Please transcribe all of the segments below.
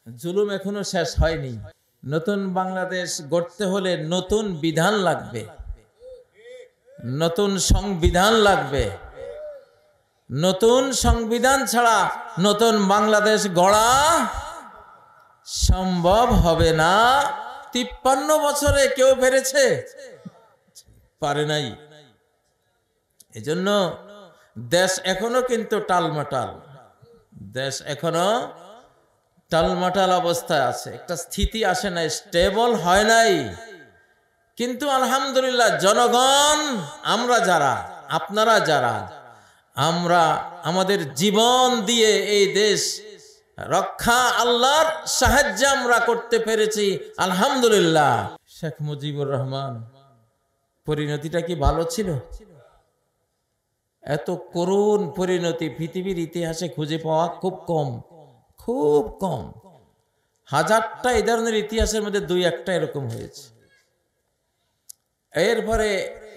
জুলুম এখনো শেষ হয়নি। নতুন বাংলাদেশ গড়তে হলে নতুন বিধান লাগবে, নতুন সংবিধান লাগবে। নতুন সংবিধান ছাড়া নতুন বাংলাদেশ গড়া সম্ভব হবে না। 53 বছরে কেউ পেরেছে? পারে নাই। এজন্য দেশ এখনো কিন্তু টালমাটাল, দেশ এখনো টালমাটাল অবস্থায় আছে, একটা স্থিতি আসে নাই, স্টেবল হয় নাই। কিন্তু আলহামদুলিল্লাহ জনগণ, আমরা যারা, আপনারা যারা, আমরা আমাদের জীবন দিয়ে এই দেশ রক্ষা আল্লাহর সাহায্যে আমরা করতে পেরেছি আলহামদুলিল্লাহ। শেখ মুজিবুর রহমান পরিণতিটা কি ভালো ছিল? এত করুণ পরিণতি পৃথিবীর ইতিহাসে খুঁজে পাওয়া খুব কম, খুব কম। হাজারটা এই ধরনের ইতিহাসের মধ্যে 2-1টা এরকম হয়েছে। এরপরে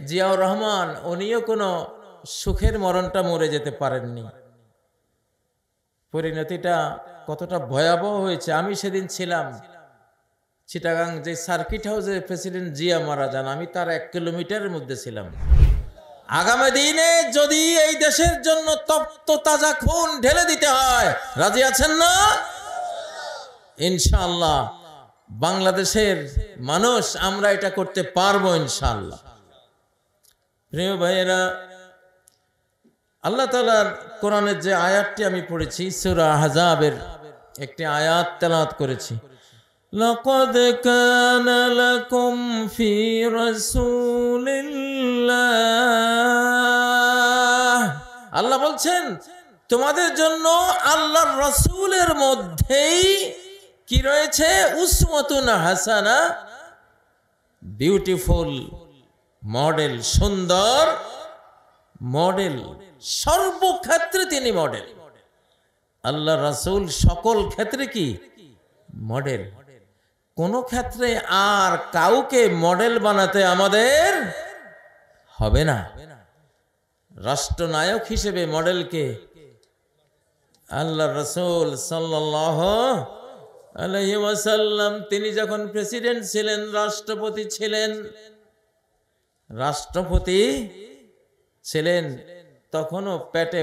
জিয়াউর রহমান উনিও কোনো সুখের মরণটা মরে যেতে পারেননি। পরিণতিটা কতটা ভয়াবহ হয়েছে। আমি সেদিন ছিলাম চিটাগাং, যে সার্কিট হাউসে প্রেসিডেন্ট জিয়া মারা যান, আমি তার 1 কিলোমিটারের মধ্যে ছিলাম। আগামী দিনে যদি এই দেশের জন্য তপ্ত তাজা খুন ঢেলে দিতে হয়, রাজি আছেন না? ইনশাআল্লাহ বাংলাদেশের মানুষ আমরা এটা করতে পারবো ইনশাআল্লাহ। প্রিয় ভাইয়েরা, আল্লাহ তাআলার কোরআনের যে আয়াতটি আমি পড়েছি, সূরা আহজাবের একটি আয়াত তেলাওয়াত করেছি। লাকাদ কানা লাকুম ফি রাসূলিল্লাহ, আল্লাহ বলছেন তোমাদের জন্য আল্লাহর রাসূলের মধ্যেই কি রয়েছে? উসওয়াতুন হাসানা, বিউটিফুল মডেল, সুন্দর মডেল। সর্বক্ষেত্রে তিনি মডেল। আল্লাহ রাসূল সকল ক্ষেত্রে কি মডেল। কোন ক্ষেত্রে আর কাউকে মডেল বানাতে আমাদের হবে না। রাষ্ট্রনায়ক হিসেবে মডেলকে আল্লাহ রাসূল সাল্লাল্লাহু আলাইহি ওয়াসাল্লাম, তিনি যখন প্রেসিডেন্ট ছিলেন, রাষ্ট্রপতি ছিলেন, রাষ্ট্রপতি ছিলেন, তখনও পেটে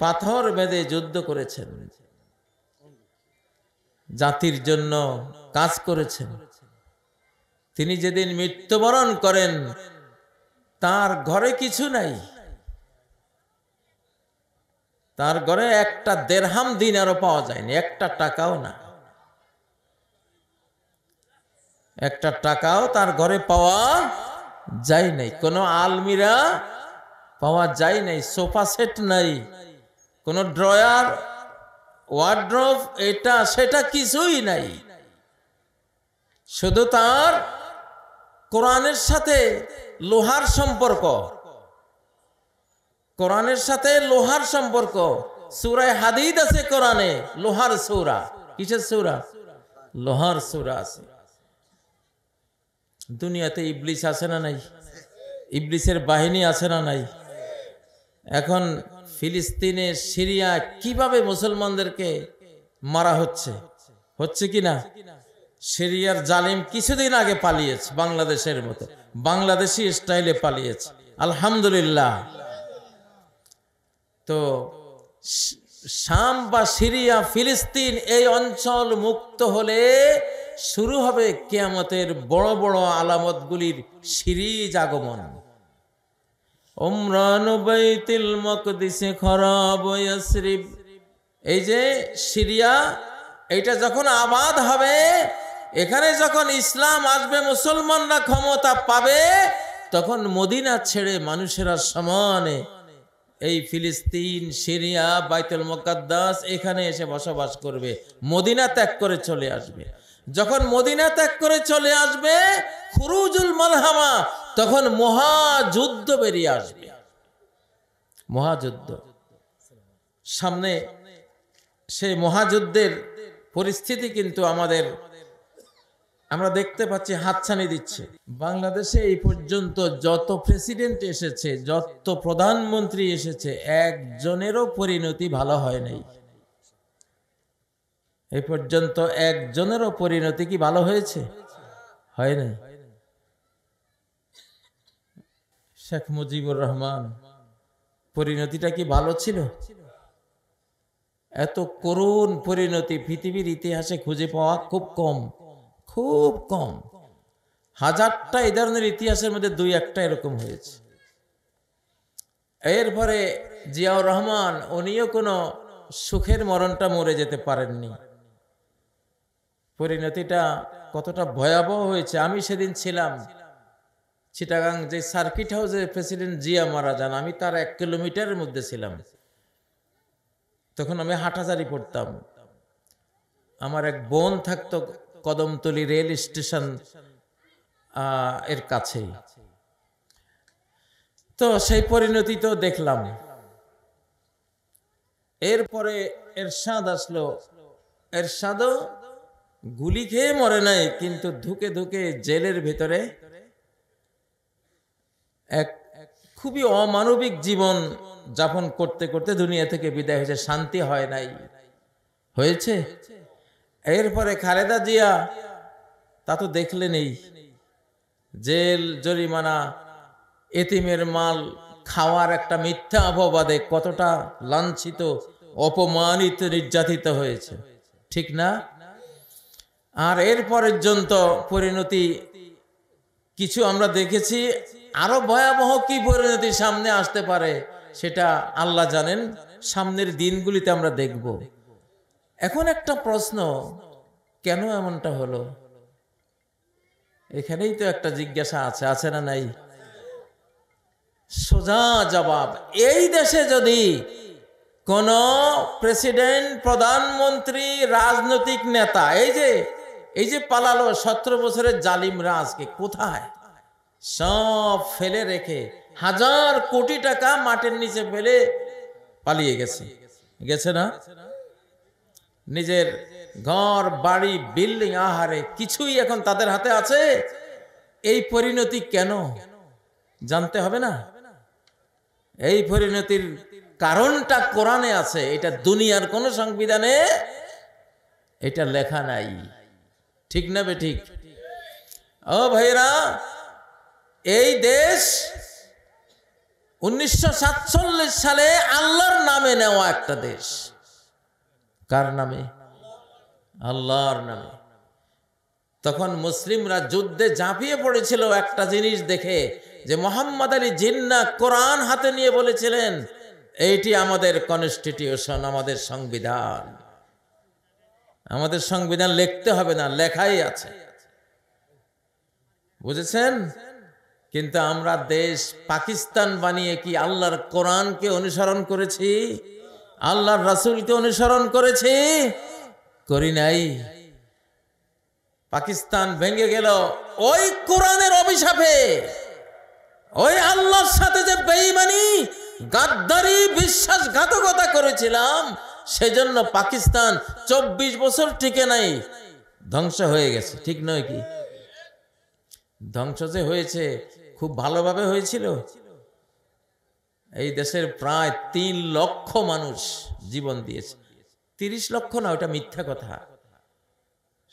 পাথর বেঁধে যুদ্ধ করেছেন, জাতির জন্য কাজ করেছেন। তিনি যেদিন মৃত্যুবরণ করেন, তার ঘরে কিছু নাই, তার ঘরে একটা দেরহাম দিনারও পাওয়া যায়নি, একটা টাকাও না, একটা টাকাও তার ঘরে পাওয়া যায় নাই। কোনো আলমিরা পাওয়া যায় নাই, সোফা সেট নাই, কোনো ড্রয়ার, ওয়ার্ড্রোব, এটা সেটা কিছুই নাই। শুধু তার কোরআনের সাথে লোহার সম্পর্ক, কোরআনের সাথে লোহার সম্পর্ক। সূরা হাদীদ আছে কোরআনে, লোহার সূরা। কিসের সূরা? লোহার সূরা আছে। দুনিয়াতে ইবলিস আছে না নাই? ইবলিসের বাহিনী আছে না নাই? এখন ফিলিস্তিনে, সিরিয়া কিভাবে মুসলমানদেরকে মারা হচ্ছে কি না? সিরিয়ার জালিম কিছুদিন আগে পালিয়েছে, বাংলাদেশের মতো বাংলাদেশি স্টাইলে পালিয়েছে আলহামদুলিল্লাহ। তো শাম বা সিরিয়া, ফিলিস্তিন এই অঞ্চল মুক্ত হলে শুরু হবে কিয়ামতের বড় বড় আলামতগুলির সিরিজ আগমন। উমরান বাইতুল মাকদিস খরাব ইয়াসরিব, এই যে সিরিয়া, এইটা যখন আবাদ হবে, এখানে যখন ইসলাম আসবে, মুসলমানরা ক্ষমতা পাবে, তখন মদিনা ছেড়ে মানুষেরা সমানে এই ফিলিস্তিন, সিরিয়া, বাইতুল মুকাদ্দাস এখানে এসে বসবাস করবে, মদিনা ত্যাগ করে চলে আসবে। যখন মদিনা ত্যাগ করে চলে আসবে, খুরুজুল মালহামা, তখন মহাযুদ্ধ বেরিয়ে আসবে, মহাযুদ্ধ সামনে। সেই মহাযুদ্ধের পরিস্থিতি কিন্তু আমরা দেখতে পাচ্ছি হাতছানি দিচ্ছে। বাংলাদেশে এই পর্যন্ত যত প্রেসিডেন্ট এসেছে, যত প্রধানমন্ত্রী এসেছে, একজনেরও পরিণতি ভালো হয় নাই। এই পর্যন্ত একজনেরও পরিণতি কি ভালো হয়েছে? হয় নাই। শেখ মুজিবুর রহমান পরিণতিটা কি ভালো ছিল? এত করুণ পরিণতি পৃথিবীর ইতিহাসে খুঁজে পাওয়া খুব কম, খুব কম। হাজারটা এই ধরনের ইতিহাসের মধ্যে দুই একটা এরকম হয়েছে। এরপরে জিয়াউর রহমান উনিও কোনো সুখের মরণটা মরে যেতে পারেননি। পরিণতিটা কতটা ভয়াবহ হয়েছে। আমি সেদিন ছিলাম চিটাগাং, যে সার্কিট হাউসে প্রেসিডেন্ট জিয়া মারা যান, আমি তার 1 কিলোমিটারের মধ্যে ছিলাম। তখন আমি হাঁটাচারি পড়তাম। আমার এক বোন থাকতো কদমতলী রেল স্টেশন এর কাছেই। তো সেই পরিণতি তো দেখলাম। এরপরে এরশাদ আসলো। এরশাদও গুলি খেয়ে মরে নাই, কিন্তু ধুকে ধুকে জেলের ভেতরে এক খুবই অমানবিক জীবন যাপন করতে করতে দুনিয়া থেকে বিদায় হয়েছে। শান্তি হয় নাই, হয়েছে। এরপরে খালেদা জিয়া, তা তো দেখলেনই, জেল, জরিমানা, এতিমের মাল খাওয়ার একটা মিথ্যা অপবাদে কতটা লাঞ্ছিত, অপমানিত, নির্যাতিত হয়েছে, ঠিক না? আর এর পর্যন্ত পরিণতি কিছু আমরা দেখেছি। আরো ভয়াবহ কি পরিণতি সামনে আসতে পারে সেটা আল্লাহ জানেন। সামনের দিনগুলিতে আমরা দেখব। এখন একটা প্রশ্ন, কেন এমনটা হলো? এখানেই তো একটা জিজ্ঞাসা আছে, আছে না নাই? সোজা জবাব, এই দেশে যদি কোন প্রেসিডেন্ট, প্রধানমন্ত্রী, রাজনৈতিক নেতা, এই যে পালালো 17 বছরের জালিম রাজকে, কোথায় সব ফেলে রেখে 1000 কোটি টাকা মাটির নিচে ফেলে পালিয়ে গেছে, গেছে না? নিজের ঘর বাড়ি বিল্ডিং, আহারে কিছুই এখন তাদের হাতে আছে। এই পরিণতি কেন জানতে হবে না? এই পরিণতির কারণটা কোরআনে আছে, এটা দুনিয়ার কোন সংবিধানে এটা লেখা নাই, ঠিক না বে ঠিক? ও ভাইরা, এই দেশ 1947 সালে আল্লাহর নামে নেওয়া একটা দেশ। কার নামে? আল্লাহর নামে। তখন মুসলিমরা যুদ্ধে ঝাঁপিয়ে পড়েছিল একটা জিনিস দেখে, যে মোহাম্মদ আলী জিন্নাহ কোরআন হাতে নিয়ে বলেছিলেন, এইটি আমাদের কনস্টিটিউশন, আমাদের সংবিধান। আমাদের সংবিধান লিখতে হবে না, লেখাই আছে, বুঝেছেন? কিন্তু আমরা দেশ পাকিস্তান বানিয়ে কি আল্লাহর কোরআনকে অনুসরণ করেছি? আল্লাহর রাসূলকে অনুসরণ করেছি? করি নাই। পাকিস্তান ভেঙে গেল ওই কোরআনের অভিশাপে। ওই আল্লাহর সাথে যে বেঈমানি, গাদ্দারি, বিশ্বাসঘাতকতা করেছিলাম, সেজন্য পাকিস্তান 24 বছর টিকে নাই, ধ্বংস হয়ে গেছে, ঠিক নয় কি? ধ্বংস যে হয়েছে খুব ভালোভাবে হয়েছিল। এই দেশের প্রায় 3 লক্ষ মানুষ জীবন দিয়েছে। 30 লক্ষ না, ওটা মিথ্যা কথা।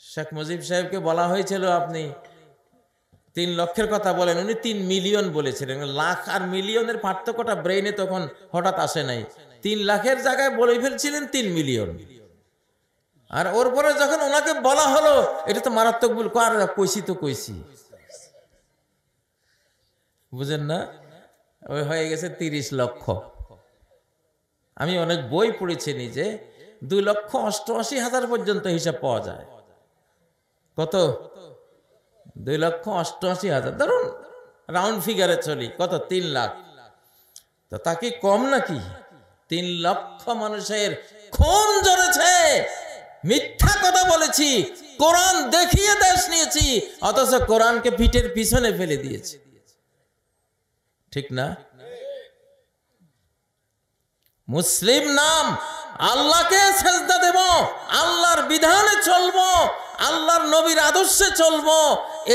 শেখ মুজিব সাহেবকে বলা হয়েছিল আপনি 3 লক্ষের কথা বলেন, উনি 3 মিলিয়ন বলেছিলেন। লাখ আর মিলিয়নের পার্থক্যটা ব্রেইনে তখন হঠাৎ আসে নাই। 3 লাখের জায়গায় বলে ফেলছিলেন 3 মিলিয়ন। আর ওর পরে যখন ওনাকে বলা হলো এটা তো মারাত্মক ভুল, কইছি তো কইছি, বুঝেন না? ওই হয়ে গেছে 30 লক্ষ। আমি অনেক বই পড়েছি নিজে, 2,88,000 পর্যন্ত হিসাব পাওয়া যায়। কত? 2,88,000, ধরুন রাউন্ড ফিগারে চলি, কত? 3 লাখ। তো তা কি কম নাকি? 3 লক্ষ মানুষের খুন ঝরেছে, মিথ্যা কথা বলেছি, কোরআন দেখিয়ে দেশ নিয়েছি, অথচ কোরআনকে পিঠের পিছনে ফেলে দিয়েছি, ঠিক না? মুসলিম নাম, আল্লাহকে সেজদা দেব, আল্লাহর বিধানে চলবো, আল্লাহর নবীর আদর্শে চলবো,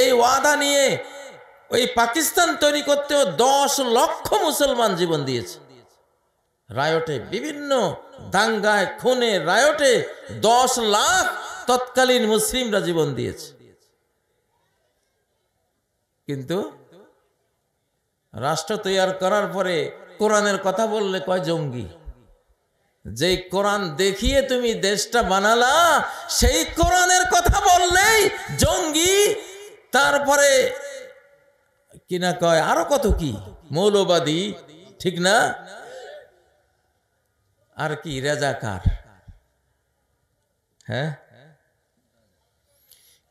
এই ওয়াদা নিয়ে ওই পাকিস্তান তৈরি করতেও 10 লক্ষ মুসলমান জীবন দিয়েছে। রায়টে, বিভিন্ন দাঙ্গায়, খুনে, রায়টে 10 লাখ তৎকালীন মুসলিমরা জীবন দিয়েছে। কিন্তু রাষ্ট্র তৈরি করার পরে কোরআনের কথা বললে কয় জঙ্গি। যে কোরআন দেখিয়ে তুমি দেশটা বানালা, সেই কোরআনের কথা বললেই জঙ্গি। তারপরে কিনা কয় আরো কত কি, মৌলবাদী, ঠিক না? আর কি রাজাকার। হ্যাঁ,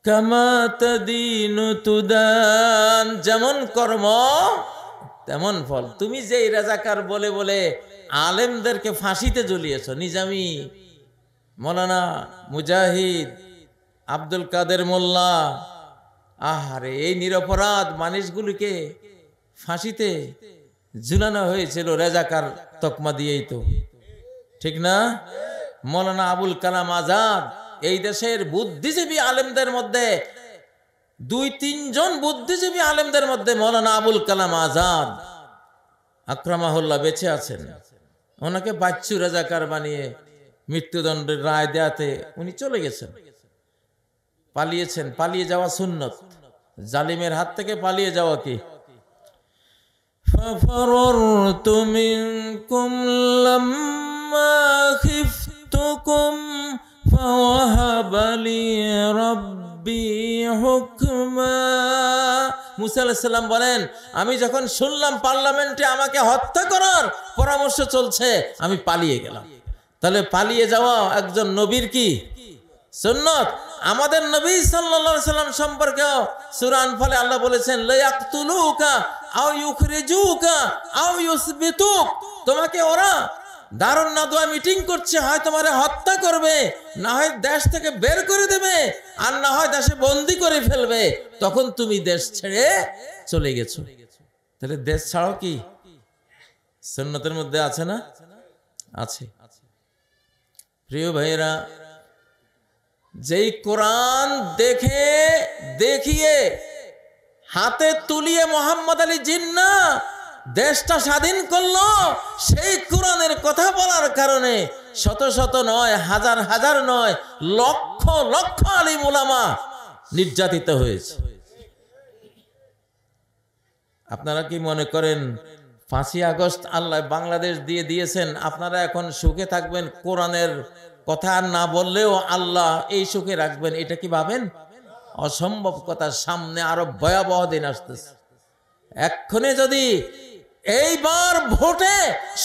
কামা তাদিনু তুদান, যেমন কর্ম তেমন ফল। তুমি যে রাজাকার বলে বলে আলেমদেরকে ফাঁসিতে ঝুলিয়েছ, নিজামী, মৌলানা মুজাহিদ, আব্দুল কাদের মোল্লা, আহারে এই নিরপরাধ মানুষগুলিকে ফাঁসিতে ঝুলানো হয়েছিল রাজাকার তকমা দিয়েই তো, ঠিক না? মৌলানা আবুল কালাম আজাদ, এই দেশের বুদ্ধিজীবী আলেমদের মধ্যে 2-3 জন বুদ্ধিজীবী আলেমদের মধ্যে মৌলানা আবুল কালাম আজাদ আকরামাহুল্লাহ বেঁচে আছেন। ওনাকে বাচ্চু রাজাকার বানিয়ে মৃত্যুদণ্ডের রায় দেয়াতে উনি চলে গেছেন, পালিয়েছেন। পালিয়ে যাওয়া সুন্নত, জালিমের হাত থেকে পালিয়ে যাওয়া কি? ফাফাররতু মিনকুম লাম্মা খিফতুকুম ফাওয়াহাবা লি রাব্বি হুকমা। মুসা আলাইহিস সালাম বলেন, আমি যখন শুনলাম পার্লামেন্টে আমাকে হত্যা করার পরামর্শ চলছে, আমি পালিয়ে গেলাম। তাহলে পালিয়ে যাওয়া একজন নবীর কি সুন্নত। আমাদের নবী সাল্লাল্লাহু আলাইহি সাল্লাম সম্পর্কে সূরা আনফালে আল্লাহ বলেছেন, লা ইয়াকতুলুকা আও ইউখরিজুকা আও ইউসবিতুক, তোমাকে ওরা দারুন নাদওয়া মিটিং করছে, হয় তোমারে হত্যা করবে, না হয় দেশ থেকে বের করে দেবে, আর না হয় দেশে বন্দী করে ফেলবে। তখন তুমি দেশ ছেড়ে চলে গেছো। তাহলে দেশ ছাড়াও কি সুন্নতের মধ্যে আছে না? আছে। প্রিয় ভাইয়েরা, যেই কোরআন দেখে দেখিয়ে হাতে তুলিয়ে মোহাম্মদ আলী জিন্না দেশটা স্বাধীন করলো, সেই কোরআনের কথা বলার কারণে শত শত নয়, হাজার হাজার নয়, লক্ষ লক্ষ আলিম উলামা নির্যাতিত হয়েছে। আপনারা কি মনে করেন 5ই আগস্ট আল্লাহ বাংলাদেশ দিয়ে দিয়েছেন, আপনারা এখন সুখে থাকবেন, কোরআনের কথা না বললেও আল্লাহ এই সুখে রাখবেন? এটা কি ভাবেন? অসম্ভব কথা। সামনে আরো ভয়াবহ দিন আসতেছে। এক্ষণে যদি এইবার ভোটে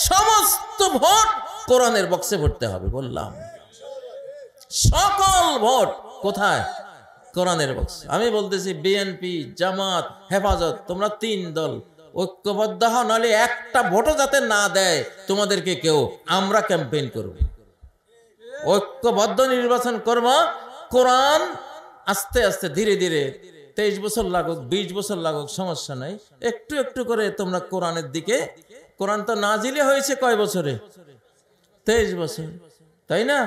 সমস্ত ভোট কোরআনের বক্সে ভরতে হবে, বললাম সকল ভোট কোথায়? কোরআনের বক্সে। আমি বলতেছি বিএনপি, জামাত, হেফাজত, তোমরা 3 দল ঐক্যবদ্ধ হও, নাহলে একটা ভোটও যাতে না দেয় তোমাদেরকে কেউ, আমরা ক্যাম্পেইন করব, ঐক্যবদ্ধ নির্বাচন করব। কোরআন আস্তে আস্তে ধীরে ধীরে 23 বছর লাগুক, 20 বছর লাগুক, সমস্যা নাই, একটু একটু করে তোমরা কোরআনের দিকে। কোরআন তো নাজিলে হয়েছে কয় বছরে? 23 বছর, তাই না?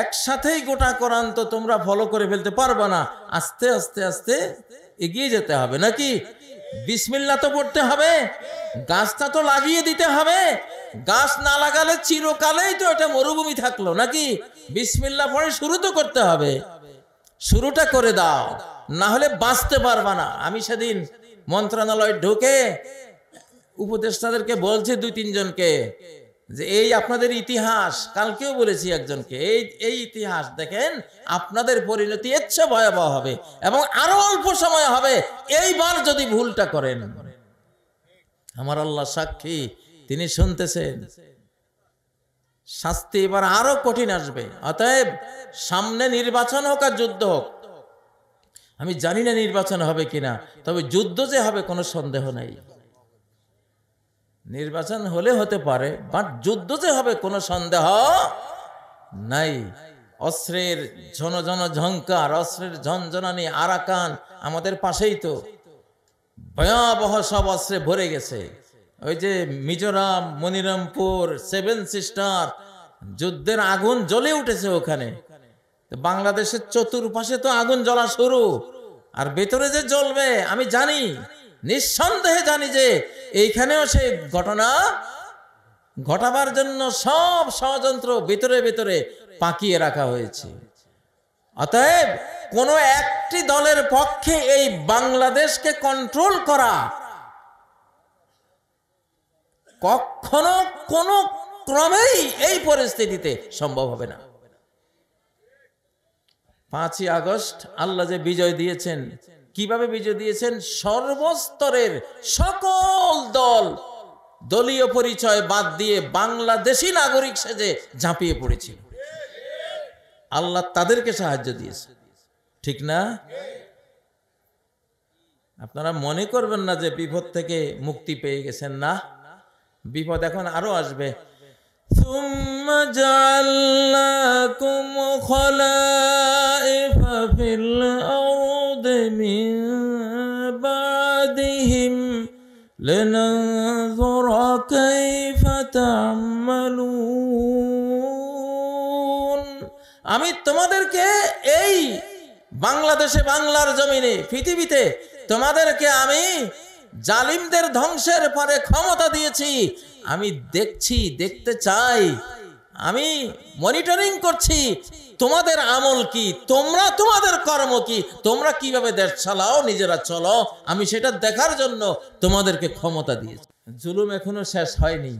একসাথেই গোটা কোরআন তো তোমরা ফলো করে ফেলতে পারবা না, আস্তে আস্তে আস্তে এগিয়ে যেতে হবে নাকি? বিসমিল্লাহ তো পড়তে হবে, গাছটা তো লাগিয়ে দিতে হবে। গাছ না লাগালে চিরকালেই তো এটা মরুভূমি থাকলো নাকি? বিসমিল্লাহ পড়ে শুরু তো করতে হবে, শুরুটা করে দাও, না হলে বাঁচতে পারবা না। আমি সেদিন মন্ত্রণালয়ে ঢুকে উপদেষ্টাদেরকে বলছি 2-3 জনকে যে এই আপনাদের ইতিহাস, কালকেও বলেছি একজনকে, এই ইতিহাস দেখেন, আপনাদের পরিণতি এর চেয়ে ভয়াবহ হবে এবং আরো অল্প সময় হবে এইবার যদি ভুলটা করেন। আমার আল্লাহ সাক্ষী, তিনি শুনতেছেন, শাস্তি এবার আরো কঠিন আসবে। অতএব সামনে নির্বাচন হোক আর যুদ্ধ হোক, আমি জানি না নির্বাচন হবে কিনা, তবে যুদ্ধ যে হবে কোনো সন্দেহ নাই। নির্বাচন হলে হতে পারে, বাট যুদ্ধ যে হবে কোনো সন্দেহ নাই। অস্ত্রের ঝনঝন ঝংকার, অস্ত্রের ঝনঝনানি, আরাকান আমাদের পাশেই তো, ভয়াবহ সব অস্ত্রে ভরে গেছে। ওই যে মিজোরাম, মনিরামপুর, 7 সিস্টার, যুদ্ধের আগুন জ্বলে উঠেছে ওখানে। বাংলাদেশের চতুর্পাশে তো আগুন জ্বলা শুরু, আর ভেতরে যে জ্বলবে আমি জানি, নিঃসন্দেহে জানি যে এইখানেও সেই ঘটনা ঘটাবার জন্য সব ষড়যন্ত্র ভিতরে ভিতরে পাকিয়ে রাখা হয়েছে। অতএব কোন একটি দলের পক্ষে এই বাংলাদেশকে কন্ট্রোল করা কখনো কোনো ক্রমেই এই পরিস্থিতিতে সম্ভব হবে না। 5ই আগস্ট আল্লাহ যে বিজয় দিয়েছেন, কিভাবে বিজয় দিয়েছেন? সর্বস্তরের সকল দল দলীয় পরিচয় বাদ দিয়ে বাংলাদেশি নাগরিক সেজে ঝাঁপিয়ে পড়েছিল। আল্লাহ তাদেরকে সাহায্য দিয়েছে, ঠিক না? আপনারা মনে করবেন না যে বিপদ থেকে মুক্তি পেয়ে গেছেন, না, বিপদ এখন আরো আসবে। ثم جعلناكم خلائف في الأرض من بعدهم لننظر كيف تعملون। আমি তোমাদেরকে এই বাংলাদেশে, বাংলার জমিনে, পৃথিবীতে তোমাদেরকে আমি জালিমদের ধ্বংসের পরে ক্ষমতা দিয়েছি। আমি দেখছি, দেখতে চাই, আমি মনিটরিং করছি তোমাদের আমল কি, তোমরা তোমাদের কর্ম কি, তোমরা কিভাবে দেশ চালাও, নিজেরা চলো, আমি সেটা দেখার জন্য তোমাদেরকে ক্ষমতা দিয়েছি। জুলুম এখনো শেষ হয়নি।